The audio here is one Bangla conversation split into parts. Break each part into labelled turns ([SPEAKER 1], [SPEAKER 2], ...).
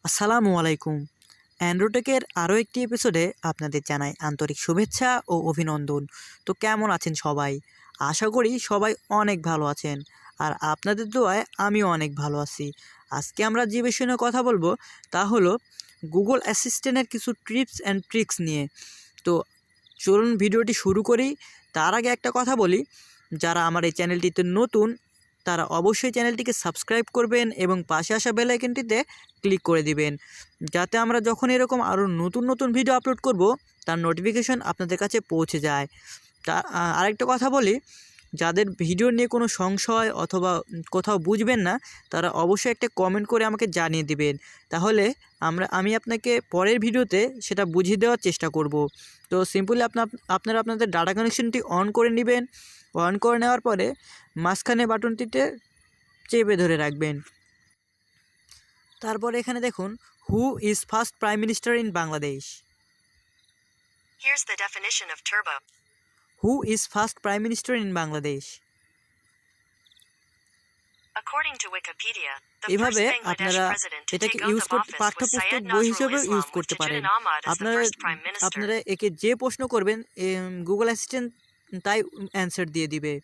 [SPEAKER 1] আসসালামু আলাইকুম। অ্যান্ড্রোটেকের আরও একটি এপিসোডে আপনাদের জানাই আন্তরিক শুভেচ্ছা ও অভিনন্দন। তো কেমন আছেন সবাই? আশা করি সবাই অনেক ভালো আছেন, আর আপনাদের দোয়ায় আমিও অনেক ভালো আছি। আজকে আমরা যে বিষয় নিয়ে কথা বলবো তা হলো গুগল অ্যাসিস্ট্যান্টের কিছু টিপস অ্যান্ড ট্রিক্স নিয়ে। তো চলুন ভিডিওটি শুরু করি। তার আগে একটা কথা বলি, যারা আমার এই চ্যানেলটিতে নতুন তারা অবশ্যই চ্যানেলটিকে সাবস্ক্রাইব করবেন এবং পাশে আসা বেল আইকনটিতে ক্লিক করে দিবেন, যাতে আমরা যখন এরকম আরও নতুন নতুন ভিডিও আপলোড করব তার নোটিফিকেশন আপনাদের কাছে পৌঁছে যায়। তা আরেকটা কথা বলি, যাদের ভিডিও নিয়ে কোনো সংশয় অথবা কোথাও বুঝবেন না তারা অবশ্যই একটা কমেন্ট করে আমাকে জানিয়ে দিবেন, তাহলে আমি আপনাকে পরের ভিডিওতে সেটা বুঝিয়ে দেওয়ার চেষ্টা করব। তো সিম্পলি আপনারা আপনাদের ডাটা কানেকশনটি অন করে নেবেন। অন করে নেওয়ার পরে মাঝখানে বাটনটিতে চেপে ধরে রাখবেন। তারপরে এখানে দেখুন, who is first prime minister in Bangladesh.
[SPEAKER 2] Here's the definition of turbo.
[SPEAKER 1] Who is first prime minister in Bangladesh.
[SPEAKER 2] According to Wikipedia, the first
[SPEAKER 1] এভাবে
[SPEAKER 2] Bangladesh
[SPEAKER 1] আপনারা
[SPEAKER 2] president to
[SPEAKER 1] এটাকে
[SPEAKER 2] take
[SPEAKER 1] ইউজ
[SPEAKER 2] oath of
[SPEAKER 1] করতে
[SPEAKER 2] office was
[SPEAKER 1] পাঠ্যপুস্তক
[SPEAKER 2] Syed
[SPEAKER 1] বই
[SPEAKER 2] Nazrul
[SPEAKER 1] হিসেবে ইউজ
[SPEAKER 2] Islam, with
[SPEAKER 1] করতে পারেন।
[SPEAKER 2] Tajuddin Ahmad as the
[SPEAKER 1] আপনারা
[SPEAKER 2] first prime minister.
[SPEAKER 1] আপনারা একে যে প্রশ্ন করবেন গুগল অ্যাসিস্ট্যান্ট তাই অ্যান্সার দিয়ে দিবে।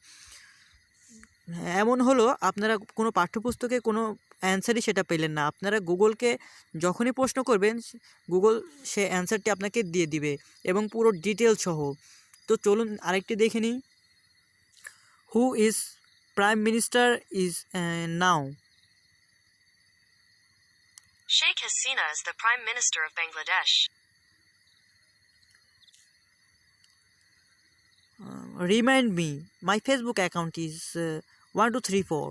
[SPEAKER 1] এমন হলো আপনারা কোনো পাঠ্যপুস্তকে কোনো অ্যান্সারই সেটা পেলেন না, আপনারা গুগলকে যখনই প্রশ্ন করবেন গুগল সে অ্যান্সারটি আপনাকে দিয়ে দিবে এবং পুরো ডিটেল সহ। তো চলুন আরেকটি দেখে নিই। Who is prime minister is now.
[SPEAKER 2] Sheikh Hasina is the prime minister of Bangladesh.
[SPEAKER 1] Remind me, my Facebook account is 1234.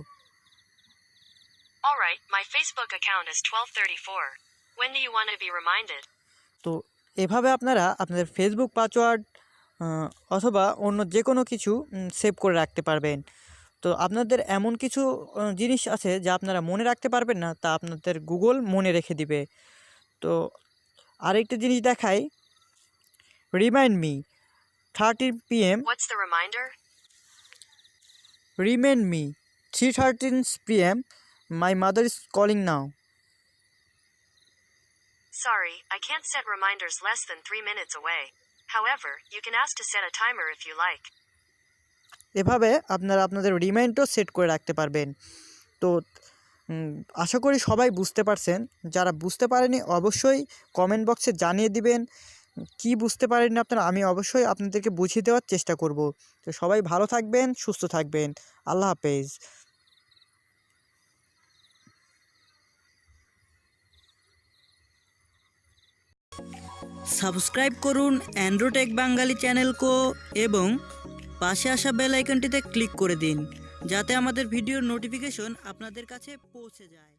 [SPEAKER 2] All right, my Facebook account is 1234. When do you want to be reminded?
[SPEAKER 1] তো এভাবে আপনারা আপনাদের ফেসবুক পাসওয়ার্ড অথবা অন্য যে কোনো কিছু সেভ করে রাখতে পারবেন। তো আপনাদের এমন কিছু জিনিস আছে যা আপনারা মনে রাখতে পারবেন না, তা আপনাদের গুগল মনে রেখে দিবে। তো আরেকটা জিনিস দেখাই, remind me 13 PM.
[SPEAKER 2] What's the reminder?
[SPEAKER 1] Remind me 3:13 PM. My mother is calling now.
[SPEAKER 2] Sorry, I can't set reminders less than 3 minutes away. However, you can ask to set a timer if you like.
[SPEAKER 1] এভাবে আপনারা আপনাদের রিমাইন্ডও সেট করে রাখতে পারবেন। তো আশা করি সবাই বুঝতে পারছেন। যারা বুঝতে পারেনি অবশ্যই কমেন্ট বক্সে জানিয়ে দিবেন কি বুঝতে পারেননি আপনারা, আমি অবশ্যই আপনাদেরকে বুঝিয়ে দেওয়ার চেষ্টা করব। তো সবাই ভালো থাকবেন, সুস্থ থাকবেন। আল্লাহ হাফেজ। সাবস্ক্রাইব করুন অ্যান্ড্রোটেক বাঙালি চ্যানেলকে এবং পাশে আসা বেল আইকনটিতে ক্লিক করে দিন, যাতে আমাদের ভিডিওর নোটিফিকেশন আপনাদের কাছে পৌঁছে যায়।